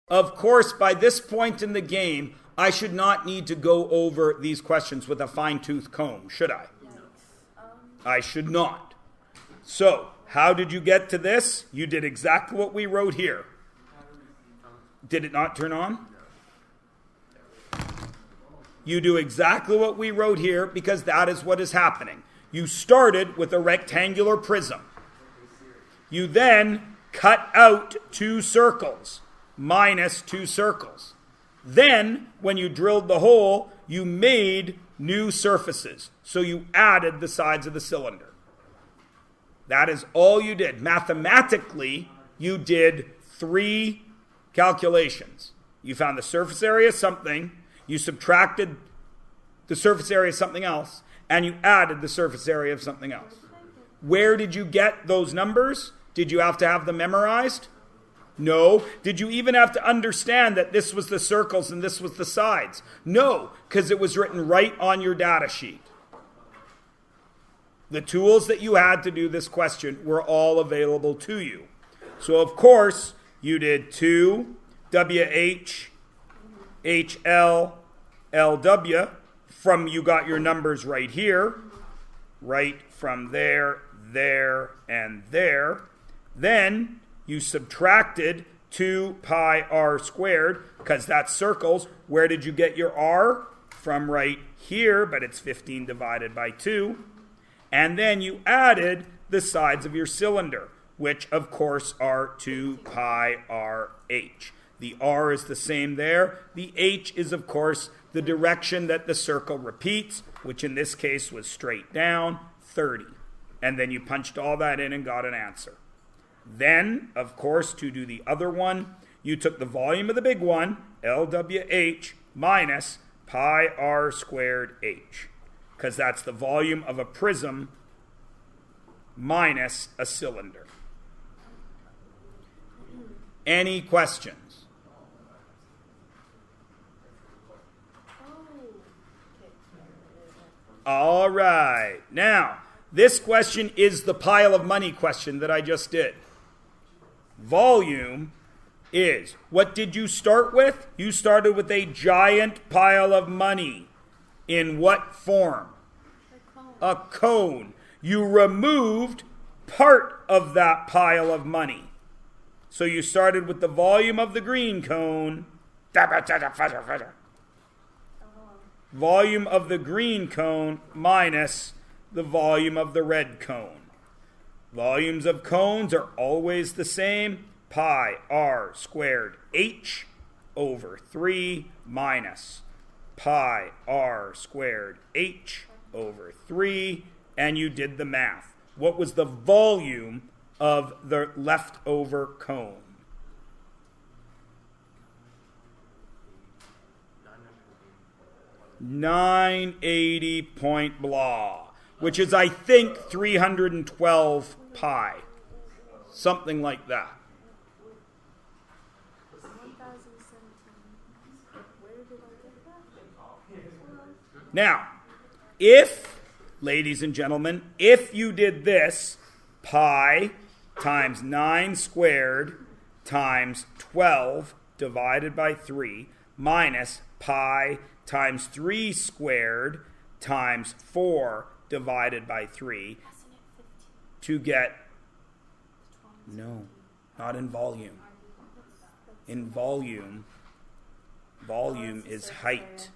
Of course, by this point in the game, I should not need to go over these questions with a fine-tooth comb, should I? I should not. So, how did you get to this? You did exactly what we wrote here. Did it not turn on? You do exactly what we wrote here because that is what is happening. You started with a rectangular prism. You then cut out 2 circles, minus 2 circles. Then, when you drilled the hole, you made new surfaces. So you added the sides of the cylinder. That is all you did. Mathematically, you did 3 calculations. You found the surface area of something, you subtracted the surface area of something else, and you added the surface area of something else. Where did you get those numbers? Did you have to have them memorized? No. Did you even have to understand that this was the circles and this was the sides? No, because it was written right on your data sheet. The tools that you had to do this question were all available to you. So, of course, you did 2 WH, HL, LW. From you got your numbers right here, right from there, there, and there. Then you subtracted 2 pi r squared, because that's circles. Where did you get your r? From right here, but it's 15 divided by 2. And then you added the sides of your cylinder, which of course are 2 pi r h. The r is the same there. The h is of course the direction that the circle repeats, which in this case was straight down, 30. And then you punched all that in and got an answer. Then, of course, to do the other one, you took the volume of the big one, LWH, minus pi r squared h, because that's the volume of a prism minus a cylinder. Any questions? All right. Now, this question is the pile of money question that I just did. Volume is, what did you start with? You started with a giant pile of money. In what form? A cone. You removed part of that pile of money. So you started with the volume of the green cone. Volume of the green cone minus the volume of the red cone. Volumes of cones are always the same. Pi r squared h over 3 minus pi r squared h over 3. And you did the math. What was the volume of the leftover cone? 980 point blah, which is, I think, 312 pi. Something like that. Now, if, ladies and gentlemen, if you did this, pi times 9 squared times 12 divided by 3 minus pi times 3 squared times 4 divided by 3 to get, no, not in volume. In volume is height.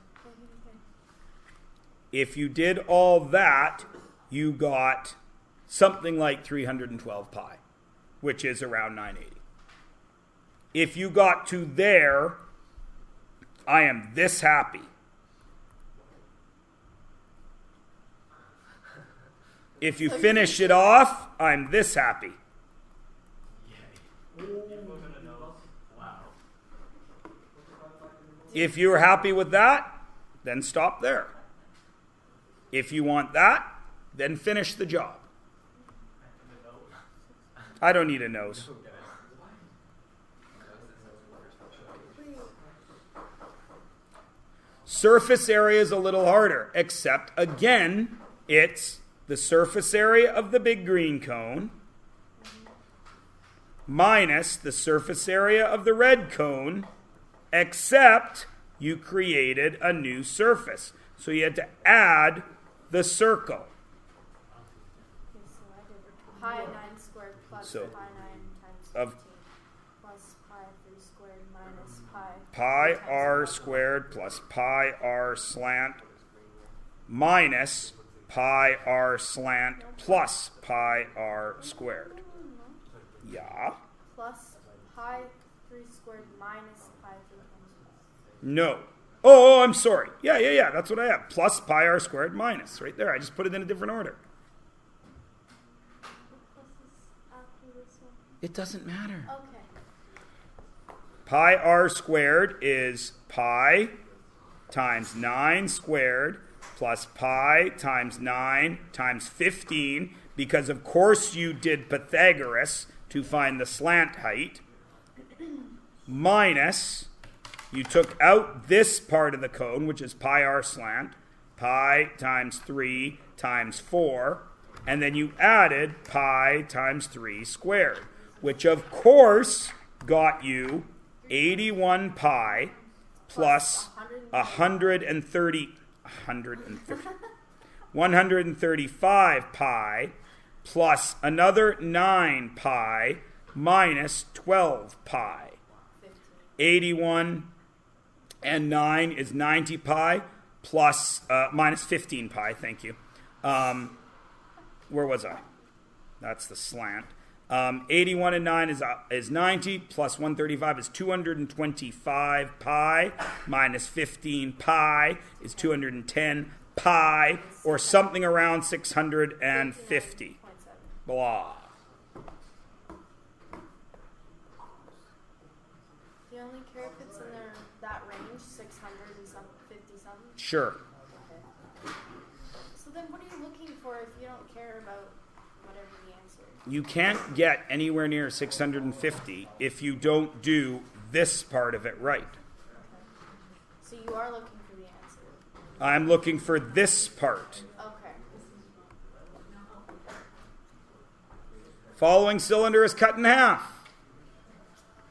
If you did all that, you got something like 312 pi, which is around 980. If you got to there, I am this happy. If you finish it off, I'm this happy. If you're happy with that, then stop there. If you want that, then finish the job. I don't need a nose. Surface area is a little harder, except again, it's the surface area of the big green cone minus the surface area of the red cone except you created a new surface. So you had to add the circle. Okay, so I did pi 9 squared plus So, pi 9 times 15 of plus pi 3 squared minus pi. pi 3 times r 5. squared plus pi r slant minus pi r slant plus pi r squared. Yeah. Plus pi 3 squared minus pi 3 times 5. No. Oh, I'm sorry. Yeah. That's what I have. Plus pi r squared minus. Right there. I just put it in a different order. What plus is after this one? It doesn't matter. Okay. Pi r squared is pi times 9 squared plus pi times 9 times 15, because of course you did Pythagoras to find the slant height, minus, you took out this part of the cone, which is pi r slant, pi times 3 times 4, and then you added pi times 3 squared, which of course got you 81 pi plus 135 pi plus another 9 pi minus 12 pi. 81 and 9 is 90 pi plus minus 15 pi, thank you. Where was I? That's the slant. 81 and 9 is 90, plus 135 is 225 pi, minus 15 pi is 210 pi, or something around 650. Blah. You only care if it's in there, that range, 600 and some 50 something? Sure. Okay. So then what are you looking for if you don't care about whatever the answer is? You can't get anywhere near 650 if you don't do this part of it right. So you are looking for the answer? I'm looking for this part. Okay. Following cylinder is cut in half.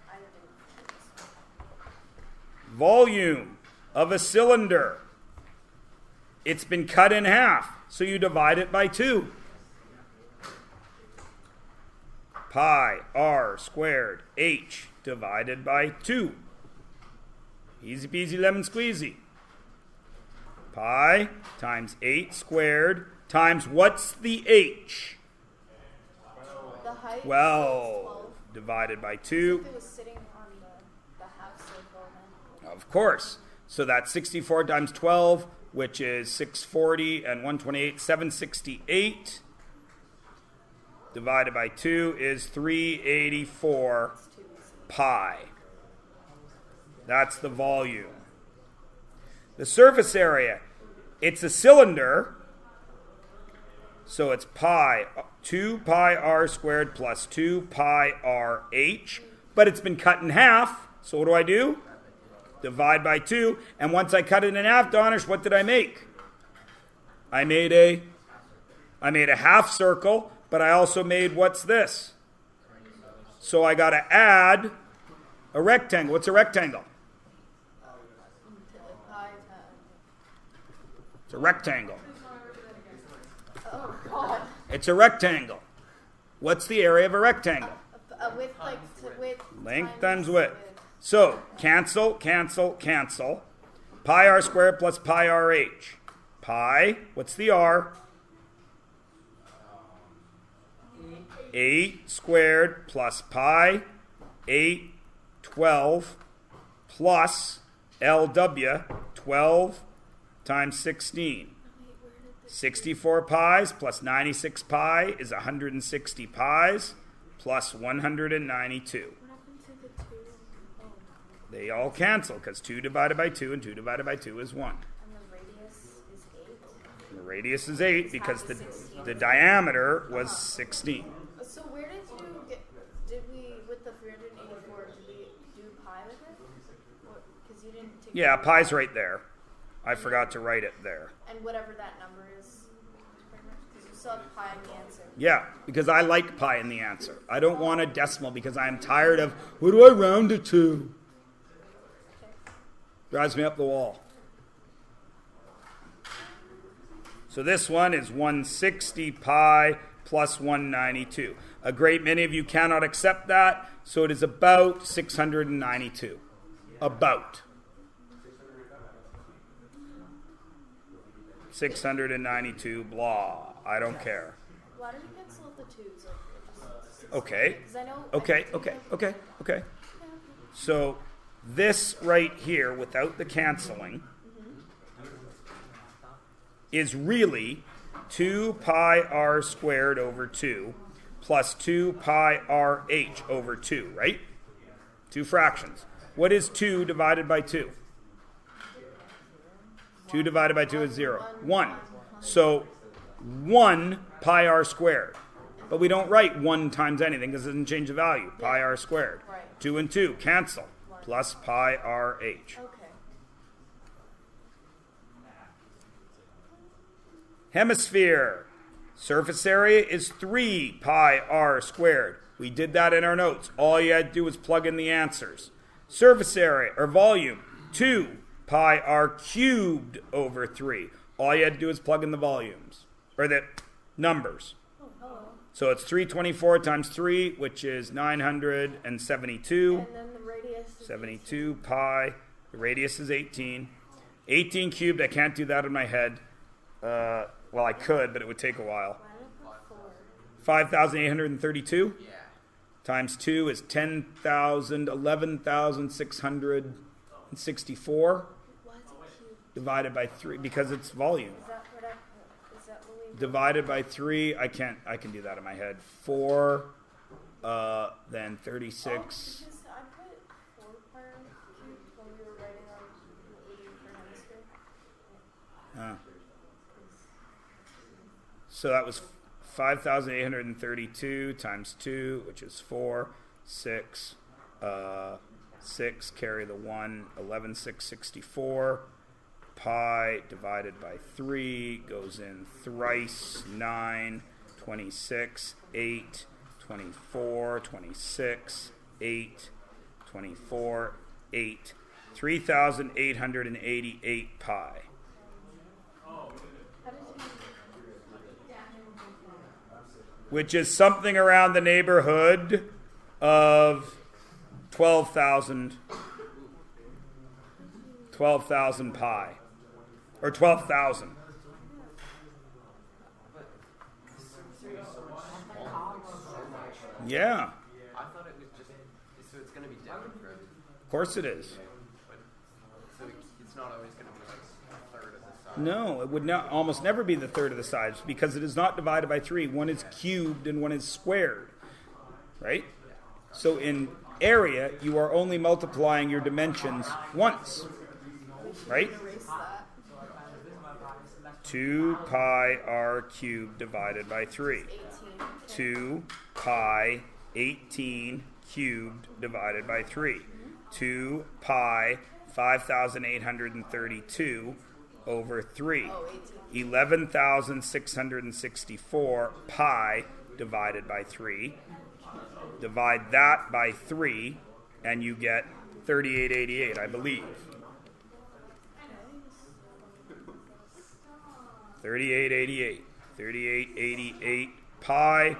I didn't. Volume of a cylinder. It's been cut in half, so you divide it by 2. Pi r squared h divided by 2. Easy peasy lemon squeezy. Pi times 8 squared times what's the h? The height 12 divided by 2. If it was sitting on the half circle then. Of course. So that's 64 times 12, which is 640 and 128, 768. Divided by 2 is 384 pi. That's the volume. The surface area, it's a cylinder, so it's pi, 2 pi r squared plus 2 pi r h, but it's been cut in half, so what do I do? Divide by 2, and once I cut it in half, Donish, what did I make? I made a half circle, but I also made, what's this? So I got to add a rectangle. What's a rectangle? It's a rectangle. Oh, God. It's a rectangle. What's the area of a rectangle? Width, width. Length times width. So, cancel, cancel, cancel. Pi r squared plus pi r h. Pi, what's the r? 8 squared plus pi, 8, 12, plus LW, 12 times 16. 64 pies plus 96 pi is 160 pies plus 192. What happened to the 2? Oh. They all cancel because 2 divided by 2 and 2 divided by 2 is 1. And the radius is 8? The radius is 8 because the diameter was 16. So where did you get, with the 384, did we do pi with it? Because you didn't take Yeah, pi's right there. I forgot to write it there. And whatever that number is, pretty much, because you still have pi in the answer. Yeah, because I like pi in the answer. I don't want a decimal because I'm tired of, what do I round it to? Drives me up the wall. So this one is 160 pi plus 192. A great many of you cannot accept that, so it is about 692. About. 692, blah. I don't care. Why don't you cancel out the twos? Okay. 'Cause I know. Okay. So this right here, without the canceling, is really 2 pi r squared over 2 plus 2 pi r h over 2, right? Two fractions. What is 2 divided by 2? 2 divided by 2 is 0. 1. So 1 pi r squared. But we don't write 1 times anything because it doesn't change the value. Pi r squared. Right. 2 and 2 cancel. Plus pi r h. Okay. Hemisphere. Surface area is 3 pi r squared. We did that in our notes. All you had to do was plug in the answers. Surface area, or volume, 2 pi r cubed over 3. All you had to do is plug in the volumes, or the numbers. Oh, hello. So it's 324 times 3, which is 972. And then the radius is 72 pi. The radius is 18. 18 cubed, I can't do that in my head. Well, I could, but it would take a while. Why did I put 4? 5,832 Yeah. times 2 is 10,000, 11,664 Why is it cubed? divided by 3 because it's volume. Is that what we Divided by 3, I can do that in my head. 4, then 36. Because I put 4 pi cubed when we were writing on the for hemisphere. So that was 5,832 times 2, which is 4, 6, 6, carry the 1, 11,664. Pi divided by 3 goes in thrice, 9, 26, 8, 24, 26, 8, 24, 8, 3,888 pi. Which is something around the neighborhood of 12,000 pi. Or 12,000. Yeah. I thought it was just, so it's going to be different for every, Of course it is. but, so it's not always going to be like a third of the size. No, it would not almost never be the third of the size because it is not divided by 3. One is cubed and one is squared. Right? So in area, you are only multiplying your dimensions once. Right? Erase that. 2 pi r cubed divided by 3. 18. 2 pi 18 cubed divided by 3. 2 pi 5,832 over 3. Oh, 18. 11,664 pi divided by 3. Divide that by 3 and you get 3888, I believe. 3888. 3888 pi.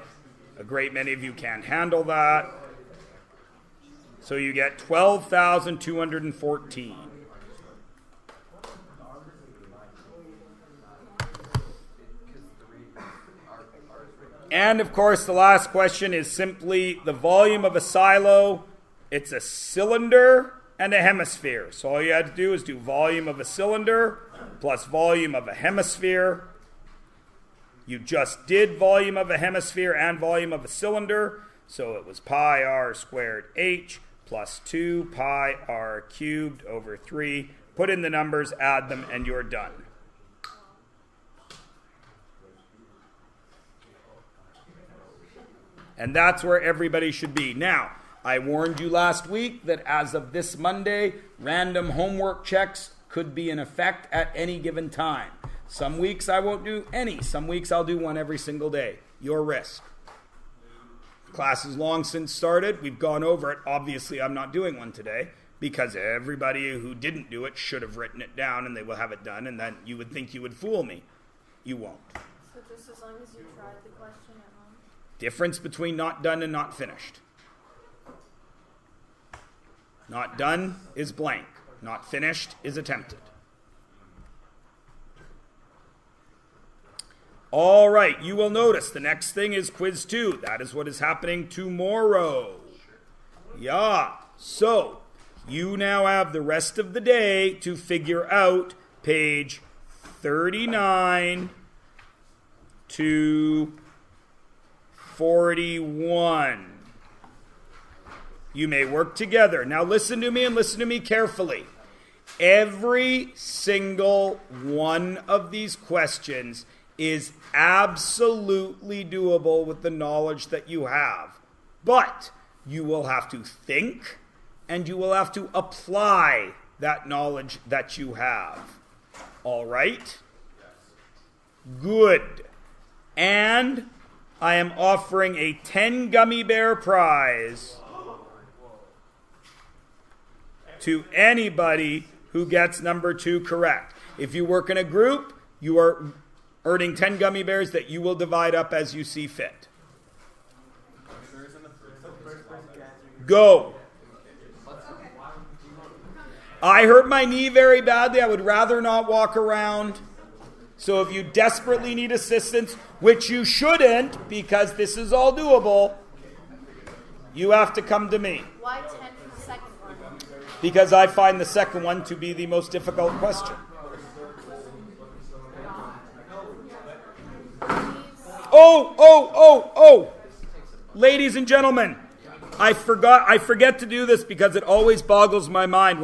A great many of you can't handle that. So you get 12,214. And of course, the last question is simply the volume of a silo. It's a cylinder and a hemisphere. So all you had to do is do volume of a cylinder plus volume of a hemisphere. You just did volume of a hemisphere and volume of a cylinder. So it was pi r squared h plus 2 pi r cubed over 3. Put in the numbers, add them, and you're done. And that's where everybody should be. Now, I warned you last week that as of this Monday, random homework checks could be in effect at any given time. Some weeks I won't do any. Some weeks I'll do one every single day. Your risk. Class is long since started. We've gone over it. Obviously, I'm not doing one today because everybody who didn't do it should have written it down and they will have it done, and then you would think you would fool me. You won't. So just as long as you tried the question at home? Difference between not done and not finished. Not done is blank. Not finished is attempted. All right, you will notice the next thing is quiz 2. That is what is happening tomorrow. Yeah, so you now have the rest of the day to figure out page 39 to 41. You may work together. Now listen to me and listen to me carefully. Every single one of these questions is absolutely doable with the knowledge that you have. But you will have to think and you will have to apply that knowledge that you have. All right? Good. And I am offering a 10 gummy bear prize to anybody who gets number 2 correct. If you work in a group, you are earning 10 gummy bears that you will divide up as you see fit. Go. I hurt my knee very badly. I would rather not walk around. So if you desperately need assistance, which you shouldn't because this is all doable, you have to come to me. Why 10 for the second one? Because I find the second one to be the most difficult question. Oh. Ladies and gentlemen, I forget to do this because it always boggles my mind.